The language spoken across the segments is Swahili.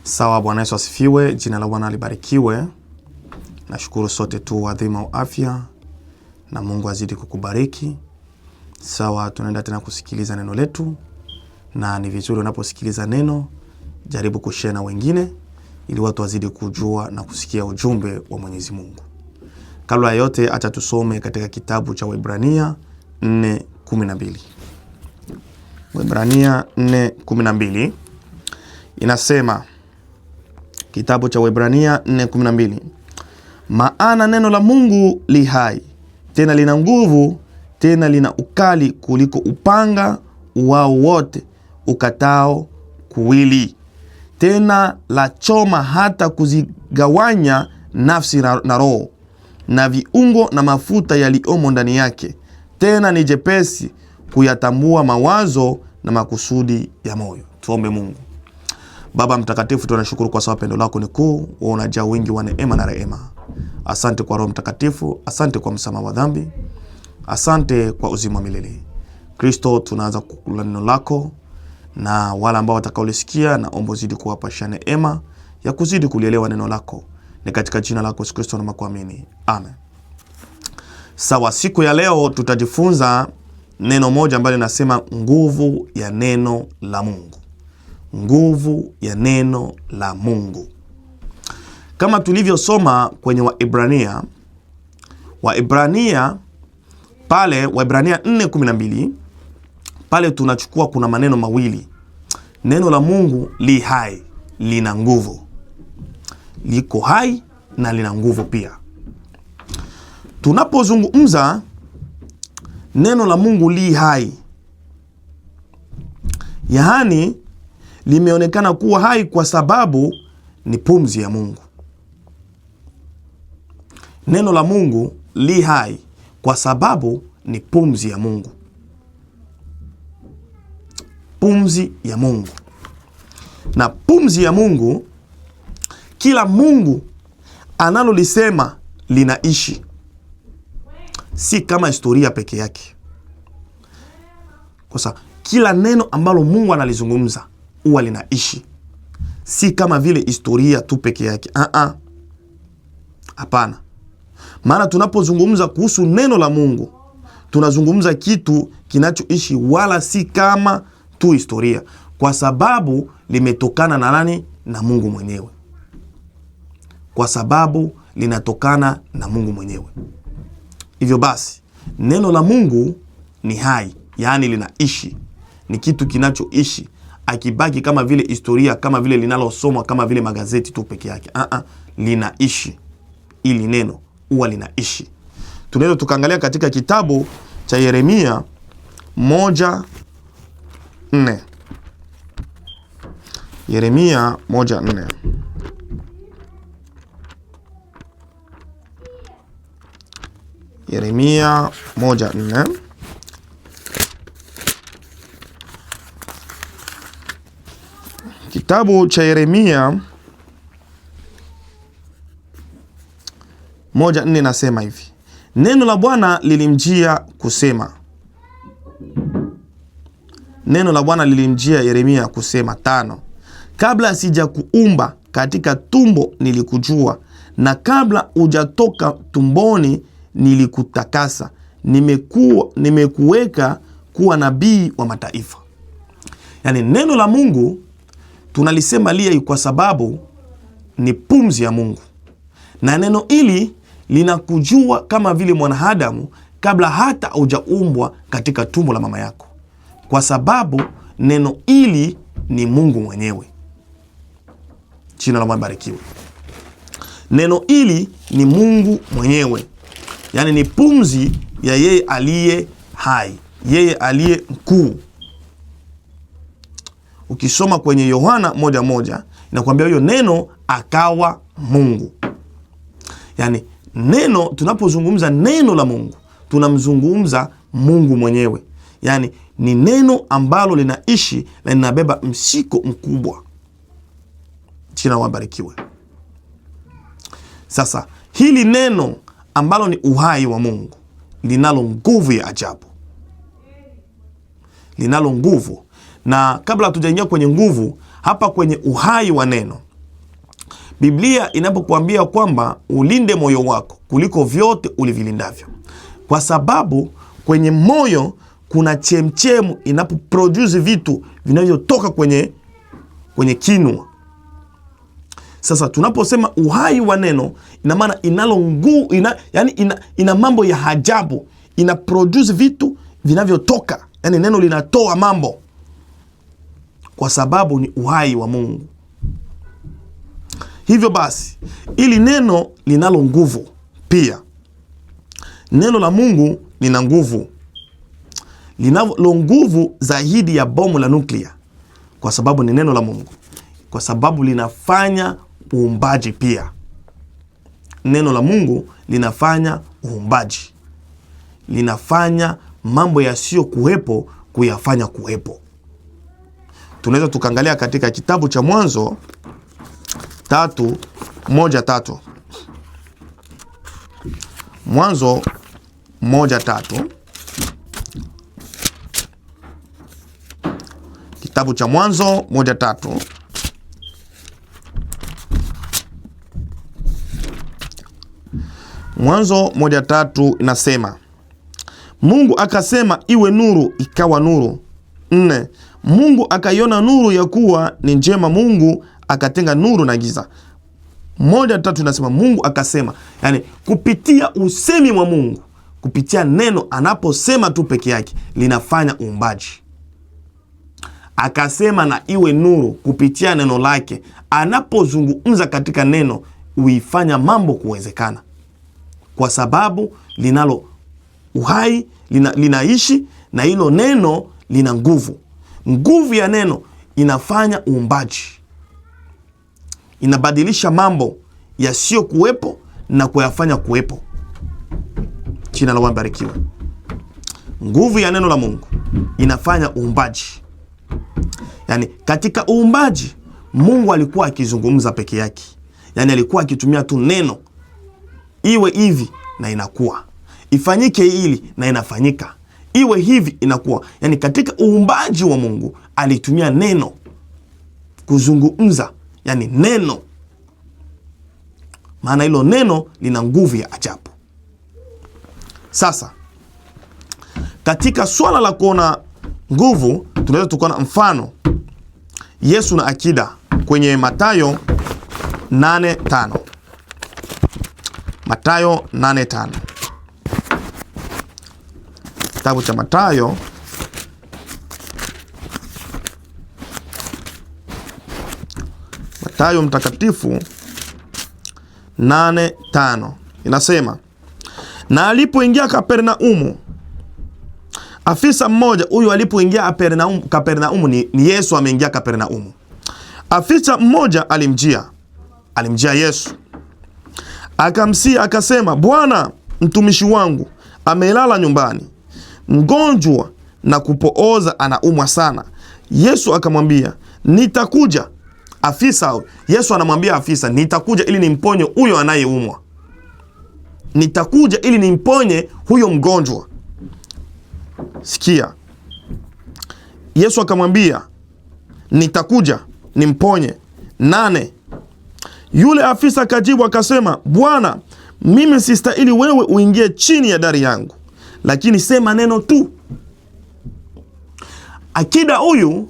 Sawa, Bwana Yesu asifiwe, jina la Bwana libarikiwe. Nashukuru sote tu wadhima wa afya na Mungu azidi kukubariki. Sawa, tunaenda tena kusikiliza neno letu, na ni vizuri unaposikiliza neno jaribu kushare na wengine ili watu wazidi kujua na kusikia ujumbe wa Mwenyezi Mungu. Kabla ya yote acha tusome katika kitabu cha Waebrania 4:12. Waebrania 4:12 inasema, kitabu cha Waebrania 4:12, maana neno la Mungu li hai, tena lina nguvu, tena lina ukali kuliko upanga wao wote ukatao kuwili, tena la choma hata kuzigawanya nafsi na roho na viungo na mafuta yaliomo ndani yake, tena ni jepesi kuyatambua mawazo na makusudi ya moyo. Tuombe. Mungu Baba mtakatifu, tunashukuru kwa sababu pendo lako ni kuu, wewe unajaa wingi wa neema na rehema. Asante kwa Roho Mtakatifu, asante kwa msamaha wa dhambi, asante kwa uzima milele. Kristo, tunaanza kukula neno lako, na wale ambao watakaolisikia naomba uzidi kuwapa neema ya kuzidi kulielewa neno lako. Ni katika jina lako Yesu Kristo na kuamini. Amen. Sawa, siku ya leo tutajifunza neno moja ambalo linasema nguvu ya neno la Mungu. Nguvu ya neno la Mungu. Kama tulivyosoma kwenye Waebrania pale Waebrania 4:12 pale tunachukua kuna maneno mawili. Neno la Mungu li hai, lina nguvu. Liko hai na lina nguvu pia. Tunapozungumza neno la Mungu li hai, yaani limeonekana kuwa hai kwa sababu ni pumzi ya Mungu. Neno la Mungu li hai kwa sababu ni pumzi ya Mungu. Pumzi ya Mungu. Na pumzi ya Mungu, kila Mungu analolisema linaishi. Si kama historia peke yake. Kwa sababu kila neno ambalo Mungu analizungumza huwa linaishi. Si kama vile historia tu peke yake. Hapana. Maana tunapozungumza kuhusu neno la Mungu, tunazungumza kitu kinachoishi, wala si kama tu historia, kwa sababu limetokana na nani? Na Mungu mwenyewe. Kwa sababu linatokana na Mungu mwenyewe. Hivyo basi, neno la Mungu ni hai, yaani linaishi. Ni kitu kinachoishi, akibaki kama vile historia, kama vile linalosomwa kama vile magazeti tu peke yake. Linaishi. Ili neno huwa linaishi. Tunaweza tukaangalia katika kitabu cha Yeremia 1:4. Yeremia 1:4. Yeremia 1:4. Kitabu cha Yeremia 1:4 nasema hivi: neno la Bwana lilimjia kusema. Neno la Bwana lilimjia Yeremia kusema. 5. Kabla sijakuumba katika tumbo nilikujua, na kabla hujatoka tumboni nilikutakasa. Nimekuweka kuwa nabii wa mataifa. Yaani neno la Mungu tunalisema lia kwa sababu ni pumzi ya Mungu. Na neno hili linakujua kama vile mwanadamu kabla hata hujaumbwa katika tumbo la mama yako. Kwa sababu neno hili ni Mungu mwenyewe. Jina la Bwana barikiwe. Neno hili ni Mungu mwenyewe. Yaani ni pumzi ya yeye aliye hai, yeye aliye mkuu. Ukisoma kwenye Yohana 1:1 inakwambia huyo neno akawa Mungu. Yaani neno, tunapozungumza neno la Mungu tunamzungumza Mungu mwenyewe. Yaani ni neno ambalo linaishi na linabeba msiko mkubwa. Jina wabarikiwe. Sasa hili neno ambalo ni uhai wa Mungu linalo nguvu ya ajabu. Linalo nguvu. Na kabla hatujaingia kwenye nguvu, hapa kwenye uhai wa neno Biblia inapokuambia kwamba ulinde moyo wako kuliko vyote ulivilindavyo, kwa sababu kwenye moyo kuna chemchemu inapoproduce vitu vinavyotoka kwenye kinwa. Sasa tunaposema uhai wa neno, ina maana ina mambo ya ajabu, ina produce vitu vinavyotoka, yani neno linatoa mambo, kwa sababu ni uhai wa Mungu. Hivyo basi, ili neno linalo nguvu pia. Neno la Mungu lina nguvu, linalo nguvu zaidi ya bomu la nuklia, kwa sababu ni neno la Mungu, kwa sababu linafanya uumbaji pia. Neno la Mungu linafanya uumbaji, linafanya mambo yasiyo kuwepo kuyafanya kuwepo. Tunaweza tukaangalia katika kitabu cha Mwanzo 3:1-3. Mwanzo 1:3. Kitabu cha Mwanzo 1:3. Mwanzo 1:3 inasema, Mungu akasema iwe nuru, ikawa nuru. 4. Mungu akaiona nuru ya kuwa ni njema, Mungu akatenga nuru na giza. 1:3 inasema Mungu akasema, yani kupitia usemi wa Mungu, kupitia neno, anaposema tu peke yake linafanya uumbaji. Akasema na iwe nuru, kupitia neno lake, anapozungumza katika neno huifanya mambo kuwezekana, kwa sababu linalo uhai, linaishi, na hilo neno lina nguvu. Nguvu ya neno inafanya uumbaji, inabadilisha mambo yasiyo kuwepo na kuyafanya kuwepo. Jina la Bwana barikiwe. Nguvu ya neno la Mungu inafanya uumbaji. Yani katika uumbaji Mungu alikuwa akizungumza peke yake, yani alikuwa akitumia tu neno, iwe hivi na inakuwa, ifanyike hili na inafanyika, iwe hivi inakuwa. Yani katika uumbaji wa Mungu alitumia neno kuzungumza, yani neno, maana hilo neno lina nguvu ya ajabu. Sasa katika swala la kuona nguvu, tunaweza tukaona mfano Yesu na akida kwenye Mathayo 8:5. Mathayo 8:5. Kitabu cha Mathayo mtakatifu 8:5 inasema, na alipoingia Kapernaumu, afisa mmoja, huyu alipoingia Kapernaumu ni Yesu ameingia Kapernaumu. Afisa mmoja alimjia Yesu, akamsia akasema, Bwana, mtumishi wangu amelala nyumbani, mgonjwa na kupooza, anaumwa sana. Yesu akamwambia, nitakuja. Yesu anamwambia afisa, nitakuja ili nimponye huyo anayeumwa, nitakuja ili nimponye huyo mgonjwa. Sikia, Yesu akamwambia, nitakuja nimponye. 8. Yule afisa akajibu akasema, Bwana, mimi sistahili wewe uingie chini ya dari yangu, lakini sema neno tu. Akida huyu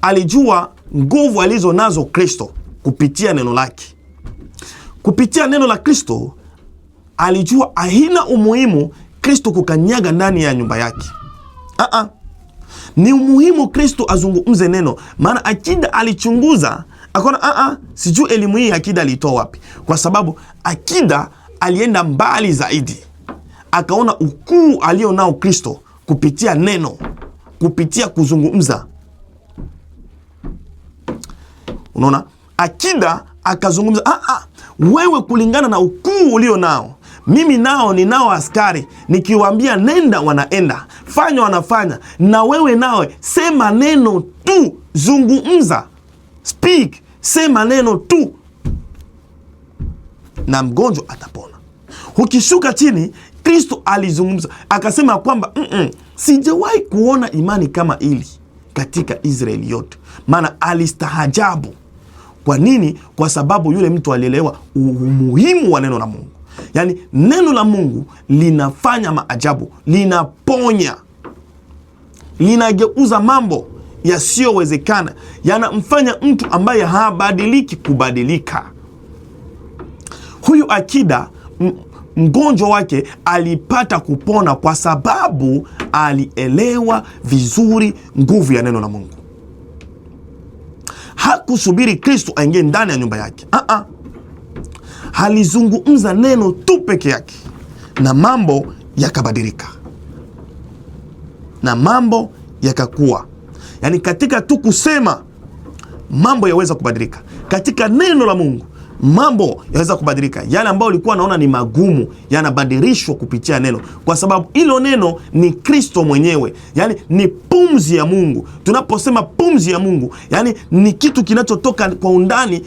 alijua nguvu alizo nazo Kristo kupitia neno lake. Kupitia neno la Kristo alijua haina umuhimu Kristo kukanyaga ndani ya nyumba yake. Ni umuhimu Kristo azungumze neno, maana akida alichunguza akaona sijui elimu hii akida alitoa wapi, kwa sababu akida alienda mbali zaidi, akaona ukuu alio nao Kristo kupitia neno, kupitia kuzungumza. Unaona, akida akazungumza, wewe kulingana na ukuu ulio nao, mimi nao ninao askari, nikiwaambia nenda wanaenda, fanya wanafanya, na wewe nawe sema neno tu, zungumza, speak, sema neno tu, na mgonjwa atapona. Ukishuka chini, Kristo alizungumza akasema kwamba sijawahi kuona imani kama hili katika Israeli yote, maana alistahajabu Kwa nini? Kwa sababu yule mtu alielewa umuhimu wa neno la Mungu. Yaani neno la Mungu linafanya maajabu, linaponya, linageuza mambo yasiyowezekana, yanamfanya mtu ambaye habadiliki kubadilika. Huyu akida mgonjwa wake alipata kupona kwa sababu alielewa vizuri nguvu ya neno la Mungu. Hakusubiri Kristo aingie ndani ya nyumba yake. Alizungumza neno tu peke yake na mambo yakabadilika, na mambo yakakuwa. Yaani katika tu kusema mambo yaweza kubadilika. Katika neno la Mungu mambo yaweza kubadilika. Yale ambayo ulikuwa naona ni magumu yanabadilishwa kupitia neno, kwa sababu hilo neno ni Kristo mwenyewe. Yaani ni pumzi ya Mungu. Tunaposema pumzi ya Mungu, yaani ni kitu kinachotoka kwa undani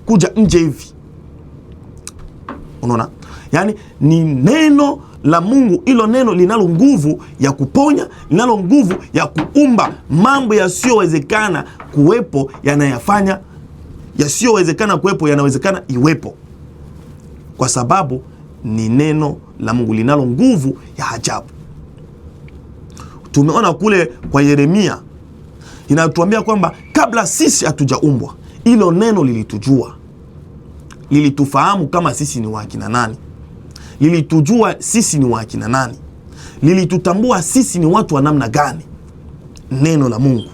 kuja nje hivi. Unaona? Yaani ni neno la Mungu. Hilo neno linalo nguvu ya kuponya, linalo nguvu ya kuumba mambo yasiyowezekana kuwepo, yanayafanya yasiyowezekana kuwepo yanawezekana iwepo, kwa sababu ni neno la Mungu linalo nguvu ya ajabu. Tumeona kule kwa Yeremia inatuambia kwamba kabla sisi hatujaumbwa, hilo neno lilitujua, lilitufahamu kama sisi ni wakina nani, lilitujua sisi ni wakina nani, lilitutambua sisi ni watu wa namna gani. Neno la Mungu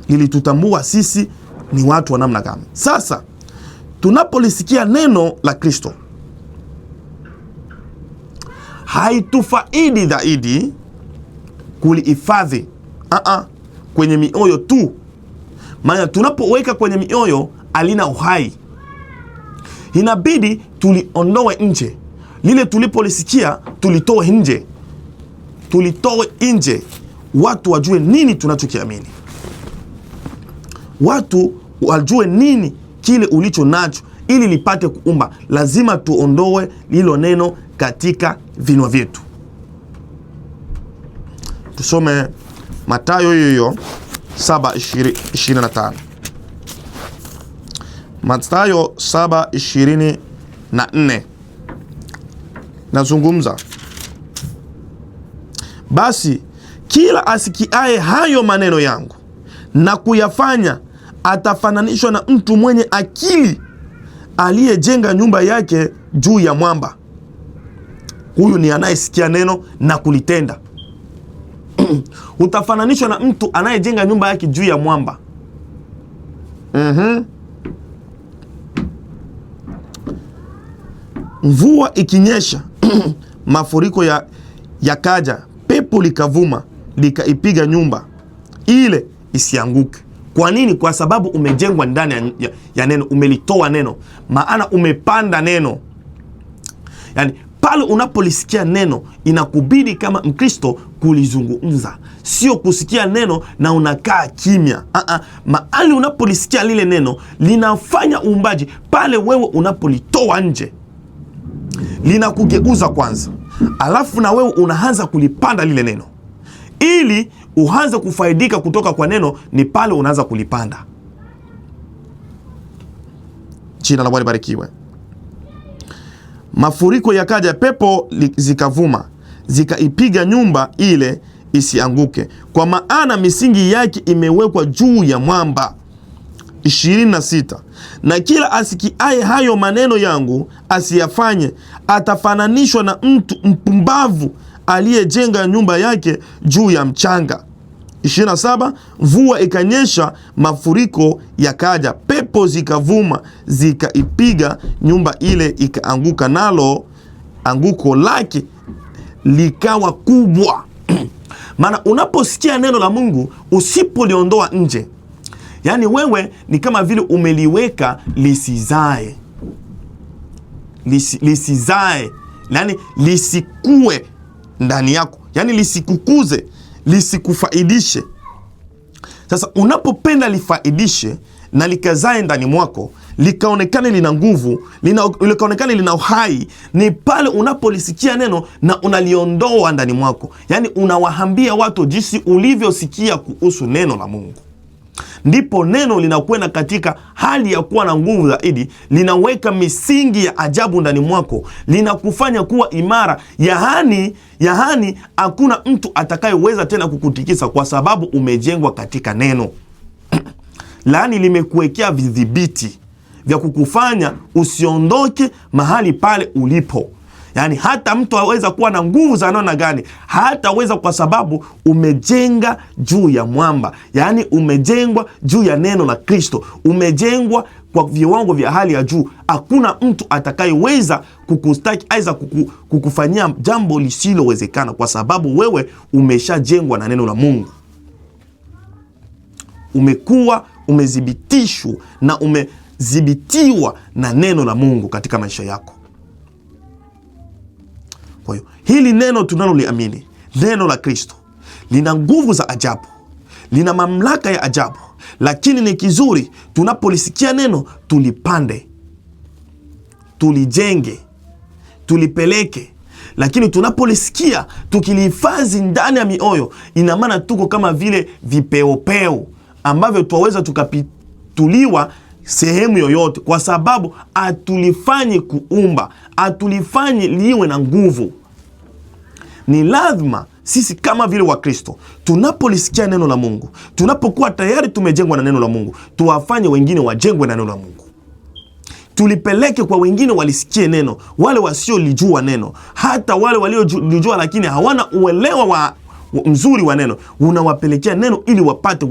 lilitutambua sisi ni watu wa namna gani. Sasa tunapolisikia neno la Kristo, haitufaidi zaidi kulihifadhi kwenye mioyo tu, maana tunapoweka kwenye mioyo halina uhai. Inabidi tuliondoe nje. Lile tulipolisikia tulitoe nje, tulitoe nje, watu wajue nini tunachokiamini, watu wajue nini kile ulicho nacho, ili lipate kuumba. Lazima tuondoe lilo neno katika vinywa vyetu. Tusome Mathayo hiyo 7:25. Mathayo 7:24 nazungumza, basi kila asikiaye hayo maneno yangu na kuyafanya atafananishwa na mtu mwenye akili aliyejenga nyumba yake juu ya mwamba. Huyu ni anayesikia neno na kulitenda. Utafananishwa na mtu anayejenga nyumba yake juu ya mwamba. Mvua ikinyesha mafuriko yakaja, pepo likavuma likaipiga nyumba ile isianguke. Kwa nini? Kwa sababu umejengwa ndani ya neno, umelitoa neno, maana umepanda neno. Yaani pale unapolisikia neno inakubidi kama Mkristo kulizungumza, sio kusikia neno na unakaa kimya. Mahali unapolisikia lile neno linafanya uumbaji. Pale wewe unapolitoa nje linakugeuza kwanza, alafu na wewe unaanza kulipanda lile neno. Ili uanze kufaidika kutoka kwa neno, ni pale unaanza kulipanda. Jina la Bwana libarikiwe. Mafuriko yakaja, pepo zikavuma zikaipiga nyumba ile isianguke, kwa maana misingi yake imewekwa juu ya mwamba. 26. Na kila asikiaye hayo maneno yangu asiyafanye atafananishwa na mtu mpumbavu aliyejenga nyumba yake juu ya mchanga. 27. Mvua ikanyesha, mafuriko yakaja, pepo zikavuma zikaipiga nyumba ile ikaanguka, nalo anguko lake likawa kubwa. Maana unaposikia neno la Mungu usipoliondoa nje, yaani wewe ni kama vile umeliweka lisizae, lisizae, yaani lisikue ndani yako, yaani lisikukuze, lisikufaidishe. Sasa unapopenda lifaidishe na likazae ndani mwako, likaonekane lina nguvu, likaonekane lina uhai, ni pale unapolisikia neno na unaliondoa ndani mwako. Yaani unawaambia watu jinsi ulivyosikia kuhusu neno la Mungu. ndipo neno linakwenda katika hali ya kuwa na nguvu zaidi, linaweka misingi ya ajabu ndani mwako, linakufanya kuwa imara. Yaani hakuna mtu atakayeweza tena kukutikisa, kwa sababu umejengwa katika neno. Laani limekuwekea vidhibiti vya kukufanya usiondoke mahali pale ulipo. Yaani hata mtu aweza kuwa na nguvu za namna gani, hataweza, kwa sababu umejenga juu ya mwamba. Yaani umejengwa juu ya neno la Kristo, umejengwa kwa viwango vya hali ya juu. Hakuna mtu atakayeweza kukustaki aidha kukufanyia jambo lisilowezekana, kwa sababu wewe umeshajengwa na neno la Mungu. Umekuwa umezibitishwa na umezibitiwa na neno la Mungu katika maisha yako. Kwa hiyo hili neno tunaloliamini, neno la Kristo, lina nguvu za ajabu, lina mamlaka ya ajabu, lakini ni kizuri tunapolisikia neno tulipande, tulijenge, tulipeleke. Lakini tunapolisikia tukilihifadhi ndani ya mioyo, ina maana tuko kama vile vipeopeo ambavyo tuwaweza tukapituliwa sehemu yoyote, kwa sababu hatulifanyi kuumba, hatulifanyi liwe na nguvu. Ni lazima sisi kama vile Wakristo tunapolisikia neno la Mungu, tunapokuwa tayari tumejengwa na neno la Mungu, tuwafanye wengine wajengwe na neno la Mungu. Tulipeleke kwa wengine walisikie neno, wale wasiolijua neno, hata wale waliolijua lakini hawana uelewa mzuri wa neno, unawapelekea neno ili wapate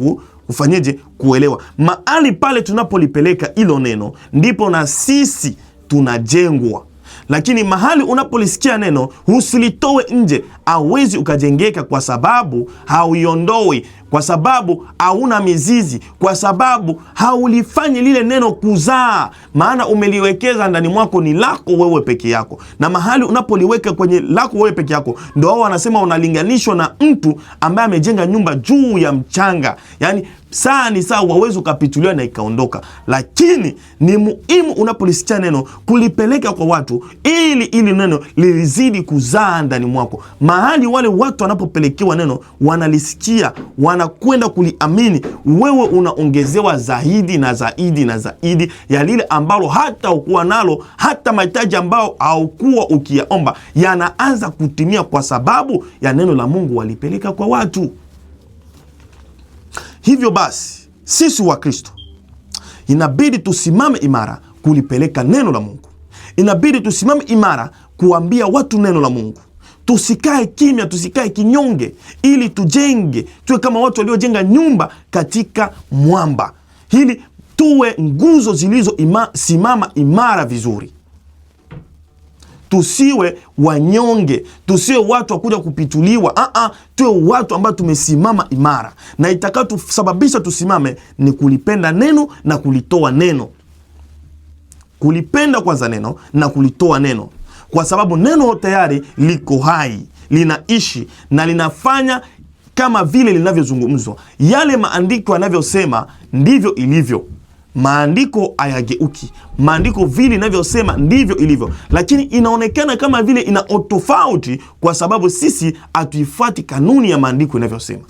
kufanyeje? Kuelewa. Mahali pale tunapolipeleka hilo neno, ndipo na sisi tunajengwa. Lakini mahali unapolisikia neno usilitoe nje, hauwezi ukajengeka, kwa sababu hauiondoi, kwa sababu hauna mizizi, kwa sababu haulifanyi lile neno kuzaa. Maana umeliwekeza ndani mwako, ni lako wewe peke yako. Na mahali unapoliweka kwenye lako wewe peke yako, ndio wao wanasema unalinganishwa na mtu ambaye amejenga nyumba juu ya mchanga. Yaani saa ni saa, wawezi ukapituliwa na ikaondoka. Lakini ni muhimu unapolisikia neno kulipeleka kwa watu, ili neno lizidi kuzaa ndani mwako. Mahali wale watu wanapopelekewa neno, wanalisikia, wanakwenda kuliamini, wewe unaongezewa zaidi na zaidi na zaidi ya lile ambalo hata ukuwa nalo, hata mahitaji ambao haukuwa ukiyaomba yanaanza kutimia, kwa sababu ya neno la Mungu walipeleka kwa watu. Hivyo basi sisi wa Kristo inabidi tusimame imara kulipeleka neno la Mungu. Inabidi tusimame imara kuambia watu neno la Mungu. Tusikae kimya, tusikae kinyonge, ili tujenge, tuwe kama watu waliojenga nyumba katika mwamba, ili tuwe nguzo zilizosimama imara vizuri. Tusiwe wanyonge, tusiwe watu wa kuja kupituliwa. Tuwe watu ambao tumesimama imara, na itakayotusababisha tusimame ni kulipenda neno na kulitoa neno. Kulipenda kwanza neno na kulitoa neno, kwa sababu neno tayari liko hai, linaishi na linafanya kama vile linavyozungumzwa. Yale maandiko yanavyosema ndivyo ilivyo. Maandiko hayageuki. Maandiko vile inavyosema ndivyo ilivyo, lakini inaonekana kama vile ina tofauti, kwa sababu sisi hatuifuati kanuni ya maandiko inavyosema.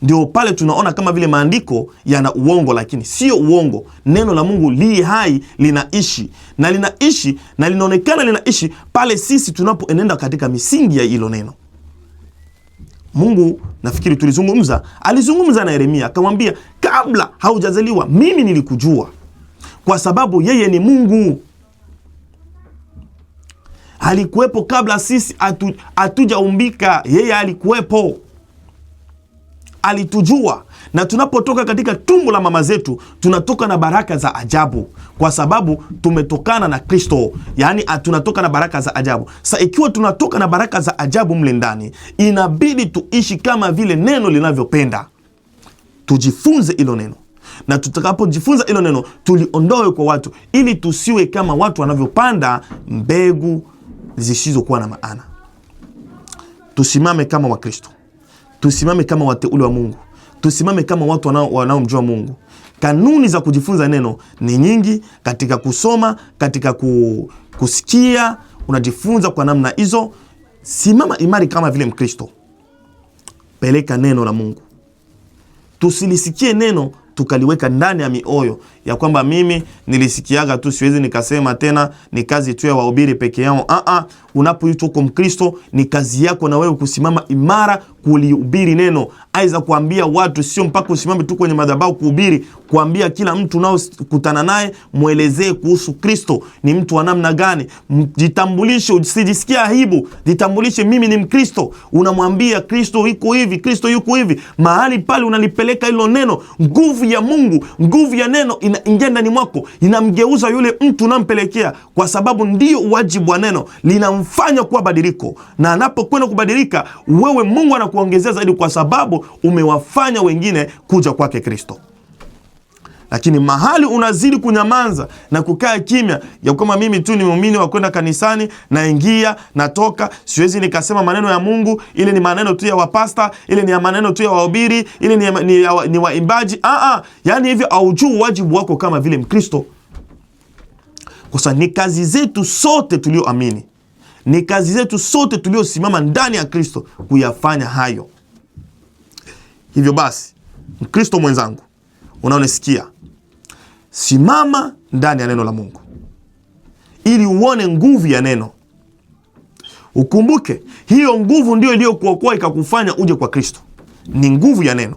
Ndio pale tunaona kama vile maandiko yana uongo, lakini sio uongo. Neno la Mungu li hai, linaishi na linaonekana linaishi pale sisi tunapoenenda katika misingi ya hilo neno. Mungu, nafikiri alizungumza na Yeremia, akamwambia, kabla haujazaliwa mimi nilikujua. Kwa sababu yeye ni Mungu. Alikuwepo kabla sisi hatujaumbika, yeye alikuwepo. Alitujua, na tunapotoka katika tumbo la mama zetu tunatoka na baraka za ajabu, kwa sababu tumetokana na Kristo. Yaani tunatoka na baraka za ajabu. Sasa ikiwa tunatoka na baraka za ajabu mle ndani, inabidi tuishi kama vile neno linavyopenda. Tujifunze hilo neno, na tutakapojifunza hilo neno tuliondoe kwa watu, ili tusiwe kama watu wanavyopanda mbegu zisizokuwa na maana. Tusimame kama Wakristo, tusimame kama wateule wa Mungu, tusimame kama watu wanaomjua Mungu. Kanuni za kujifunza neno ni nyingi, katika kusoma, katika kusikia, unajifunza kwa namna hizo. Simama imara kama vile Mkristo. Peleka neno la Mungu. tusilisikie neno tukaliweka ndani ya mioyo ya kwamba mimi nilisikiaga tu, siwezi nikasema tena, ni kazi tu ya wahubiri peke yao. Unapoitwa kwa Mkristo, ni kazi yako na wewe kusimama imara kulihubiri neno. Aiza kuambia watu, sio mpaka usimame tu kwenye madhabahu kuhubiri, kuambia kila mtu unaokutana naye, muelezee kuhusu Kristo, ni mtu wa namna gani. Jitambulishe, usijisikie aibu, jitambulishe, mimi ni Mkristo. Unamwambia Kristo yuko hivi, Kristo yuko hivi. Mahali pale unalipeleka hilo neno, nguvu ya Mungu, nguvu ya neno inaingia ndani mwako, inamgeuza yule mtu unampelekea, kwa sababu ndio wajibu wa neno, linamfanya kuwa badiliko. Na anapokwenda kubadilika, wewe Mungu anakuongezea zaidi, kwa sababu umewafanya wengine kuja kwake Kristo. Lakini mahali unazidi kunyamanza na kukaa kimya ya kwamba mimi tu ni muumini wa kwenda kanisani, naingia natoka, siwezi nikasema maneno ya Mungu, ile ni maneno tu ya wapasta, ile ni maneno tu ya wahubiri, ile ni waimbaji. Yani hivyo haujui wajibu wako kama vile Mkristo. Kwa sababu ni kazi zetu sote tulioamini, ni kazi zetu sote tuliosimama ndani ya Kristo kuyafanya hayo. Hivyo basi, Mkristo mwenzangu unaonisikia, simama ndani ya neno la Mungu ili uone nguvu ya neno. Ukumbuke hiyo nguvu ndio iliyokuokoa ikakufanya uje kwa Kristo, ni nguvu ya neno.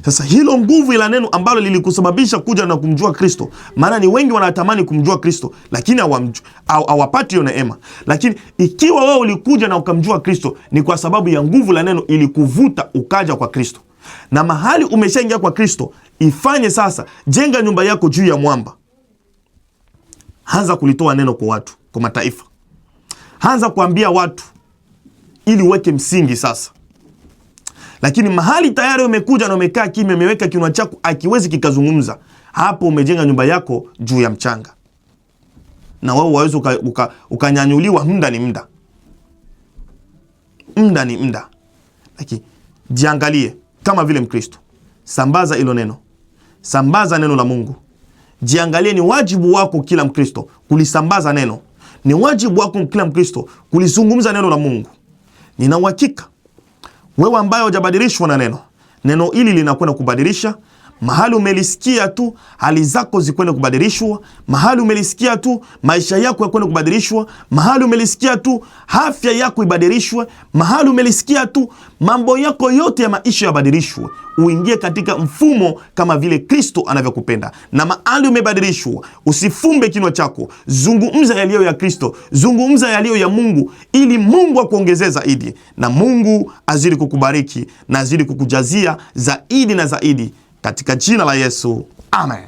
Sasa hilo nguvu ila neno ambalo lilikusababisha kuja na kumjua Kristo, maana ni wengi wanatamani kumjua Kristo lakini hawapati hiyo neema. Lakini ikiwa wewe ulikuja na ukamjua Kristo, ni kwa sababu ya nguvu la neno ilikuvuta ukaja kwa Kristo. Na mahali umeshaingia kwa Kristo, ifanye sasa, jenga nyumba yako juu ya mwamba. Anza kulitoa neno kwa watu, kwa mataifa. Anza kuambia watu ili uweke msingi sasa. Lakini mahali tayari umekuja na umekaa kimya, umeweka kinywa chako akiwezi kikazungumza, hapo umejenga nyumba yako juu ya mchanga. Na wewe waweza ukanyanyuliwa, muda ni muda. Muda ni muda. Lakini jiangalie kama vile Mkristo. Sambaza ilo neno. Sambaza neno la Mungu. Jiangalie, ni wajibu wako kila Mkristo kulisambaza neno. Ni wajibu wako kila Mkristo kulizungumza neno la Mungu. Nina uhakika wewe ambaye hujabadilishwa na neno, neno hili linakwenda kubadilisha. Mahali umelisikia tu, hali zako zikwenda kubadilishwa. Mahali umelisikia tu, maisha yako yakwenda kubadilishwa. Mahali umelisikia tu, afya yako ibadilishwe. Mahali umelisikia tu, mambo yako yote ya maisha yabadilishwe, uingie katika mfumo kama vile Kristo anavyokupenda. Na mahali umebadilishwa, usifumbe kinywa chako, zungumza yaliyo ya Kristo, zungumza yaliyo ya Mungu, ili Mungu akuongezee zaidi, na Mungu azidi kukubariki na azidi kukujazia zaidi na zaidi, katika jina la Yesu. Amen.